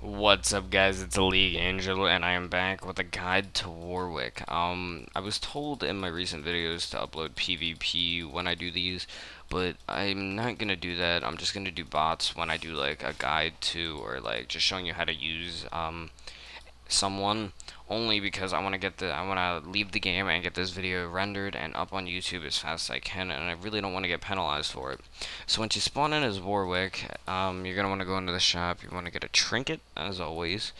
What's up, guys? It's League Angel, and I am back with a guide to Warwick. I was told in my recent videos to upload PvP when I do these, but I'm not gonna do that. I'm just gonna do bots when I do like a guide to, or like just showing you how to use someone, only because I want to leave the game and get this video rendered and up on YouTube as fast as I can, and I really don't want to get penalized for it. So once you spawn in as Warwick, you're gonna want to go into the shop. You want to get a trinket, as always,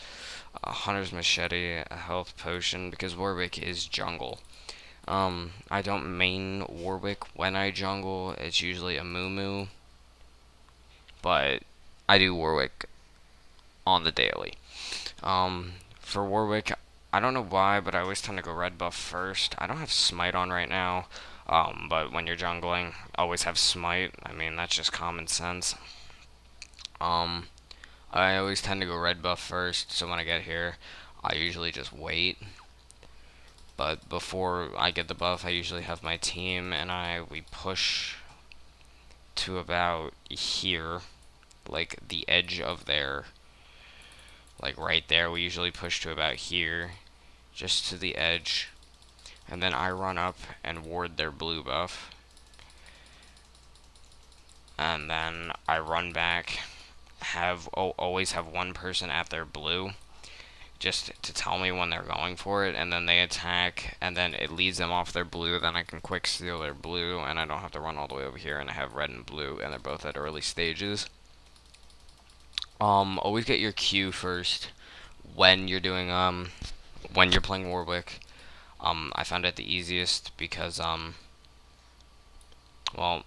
a hunter's machete, a health potion, because Warwick is jungle. I don't main Warwick when I jungle. It's usually a Moo, but I do Warwick on the daily. For Warwick, I don't know why, but I always tend to go red buff first. I don't have smite on right now, but when you're jungling, always have smite. I mean, that's just common sense. Um, I always tend to go red buff first, so when I get here, I usually just wait. But before I get the buff, I usually have my team, and we push to about here, like the edge of their, like right there. We usually push to about here, just to the edge, and then I run up and ward their blue buff, and then I run back, always have one person at their blue, just to tell me when they're going for it, and then they attack, and then it leads them off their blue. Then I can quick steal their blue, and I don't have to run all the way over here, and I have red and blue, and they're both at early stages. Always get your Q first when you're doing when you're playing Warwick. I found it the easiest because well,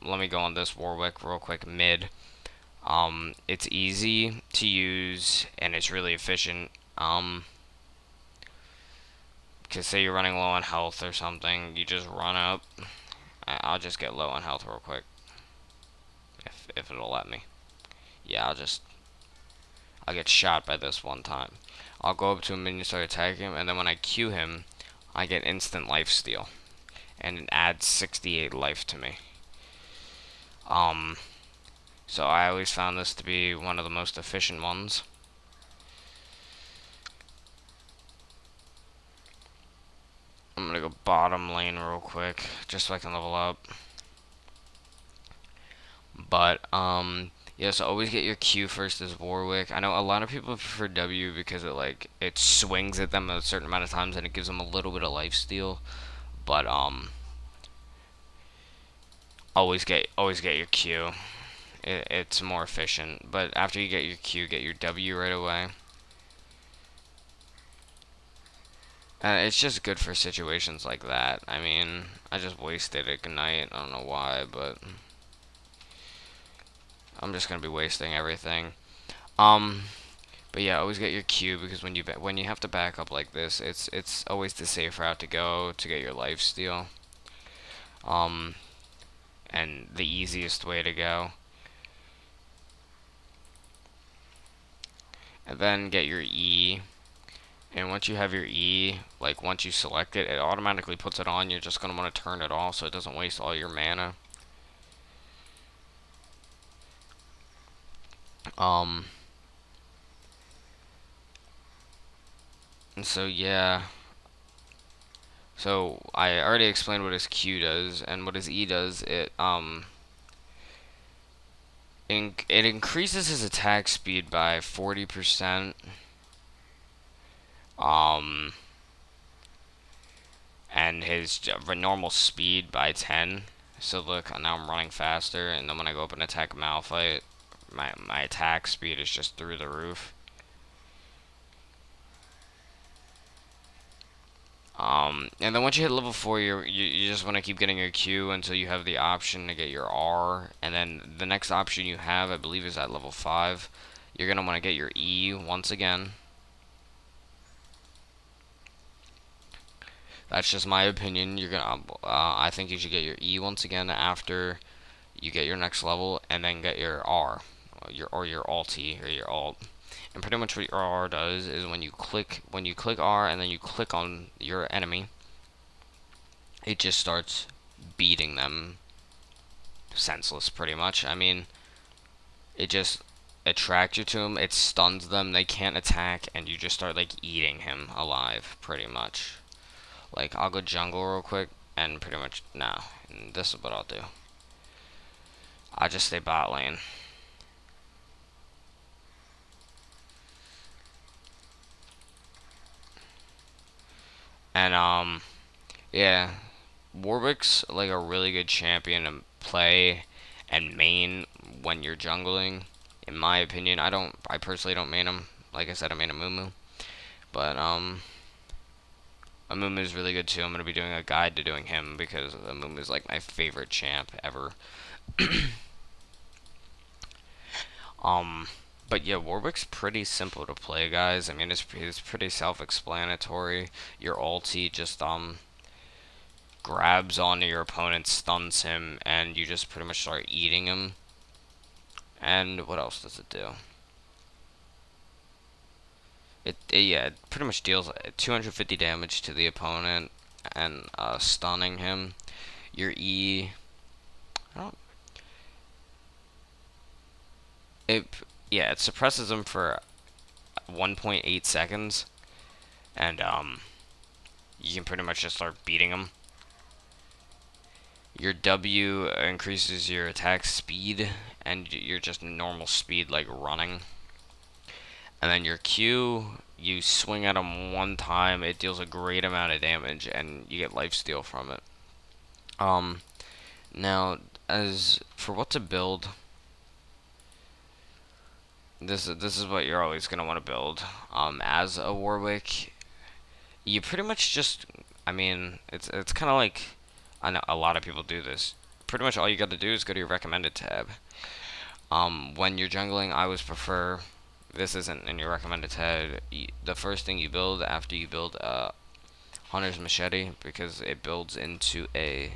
let me go on this Warwick real quick. Mid, it's easy to use and it's really efficient. Because say you're running low on health or something, you just run up. I'll just get low on health real quick, if it'll let me. Yeah, I'll get shot by this one time. I'll go up to him and start attacking him, and then when I Q him, I get instant life steal, and it adds 68 life to me. So I always found this to be one of the most efficient ones. I'm gonna go bottom lane real quick, just so I can level up. But, yeah, so always get your Q first as Warwick. I know a lot of people prefer W because it swings at them a certain amount of times and it gives them a little bit of life steal. But, always get your Q. It's more efficient. But after you get your Q, get your W right away. And it's just good for situations like that. I mean, I just wasted Ignite. I don't know why, but I'm just gonna be wasting everything. But yeah, always get your Q because when you have to back up like this, it's always the safe route to go to get your life steal. And the easiest way to go. And then get your E. And once you have your E, like once you select it, it automatically puts it on. You're just gonna want to turn it off so it doesn't waste all your mana. And so yeah. So I already explained what his Q does, and what his E does. It increases his attack speed by 40%. And his normal speed by 10. So look, now I'm running faster, and then when I go up and attack Malphite, my attack speed is just through the roof. And then once you hit level 4, you just want to keep getting your Q until you have the option to get your R, and then the next option you have, I believe, is at level 5. You're gonna want to get your E once again. That's just my opinion. I think you should get your E once again after you get your next level, and then get your R, your ulti or your alt. And pretty much what your R does is when you click R and then you click on your enemy, it just starts beating them senseless pretty much. I mean, it just attract you to him, it stuns them, they can't attack, and you just start like eating him alive, pretty much. Like, I'll go jungle real quick, and pretty much, now, this is what I'll do. I'll just stay bot lane. And, yeah, Warwick's like a really good champion to play and main when you're jungling. In my opinion, I personally don't main him. Like I said, I main a Mumu. But, Amumu is really good too. I'm going to be doing a guide to doing him because Amumu is like my favorite champ ever. But yeah, Warwick's pretty simple to play, guys. I mean, it's pretty self-explanatory. Your ulti just grabs onto your opponent, stuns him, and you just pretty much start eating him. And what else does it do? Yeah, it pretty much deals 250 damage to the opponent and stunning him. Your E, I don't. Yeah, it suppresses him for 1.8 seconds, and you can pretty much just start beating him. Your W increases your attack speed, and you're just normal speed like running. And then your Q, you swing at him one time, it deals a great amount of damage, and you get lifesteal from it. Now, as for what to build, this is what you're always gonna want to build. As a Warwick, you pretty much just, I mean, it's kind of like, I know a lot of people do this. Pretty much all you got to do is go to your recommended tab. When you're jungling, I always prefer, this isn't in your recommended tab, the first thing you build after you build a Hunter's Machete, because it builds into a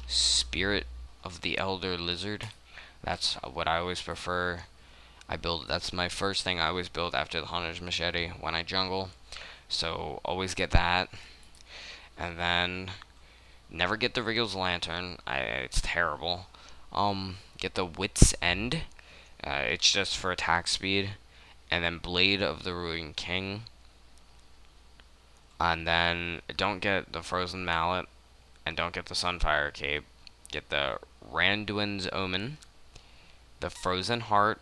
Spirit of the Elder Lizard. That's what I always prefer. That's my first thing I always build after the Hunter's Machete when I jungle. So always get that. And then never get the Wriggles Lantern. It's terrible. Get the Wits End. It's just for attack speed. And then Blade of the Ruined King. And then don't get the Frozen Mallet. And don't get the Sunfire Cape. Get the Randin Omen. The Frozen Heart.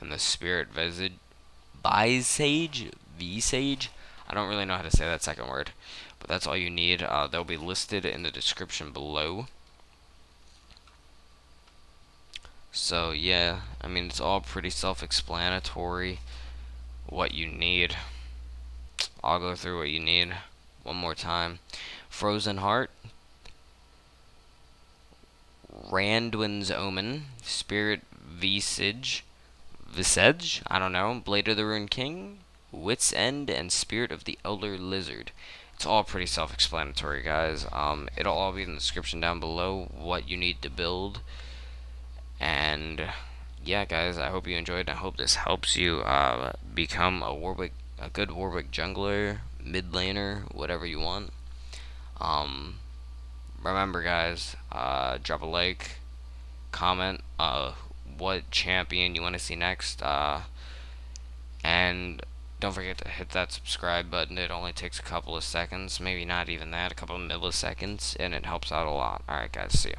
And the Spirit Visage. Visage? I don't really know how to say that second word. But that's all you need. They'll be listed in the description below. So yeah, I mean, it's all pretty self-explanatory what you need. I'll go through what you need one more time. Frozen Heart, Randin's Omen, Spirit Visage, I don't know, Blade of the Ruined King, Wits End, and Spirit of the Elder Lizard. It's all pretty self-explanatory, guys. It'll all be in the description down below what you need to build. And yeah, guys, I hope you enjoyed. I hope this helps you become a good Warwick jungler, mid laner, whatever you want. Remember, guys, drop a like, comment what champion you want to see next, and don't forget to hit that subscribe button. It only takes a couple of seconds, maybe not even that, a couple of milliseconds, and it helps out a lot. Alright, guys, see ya.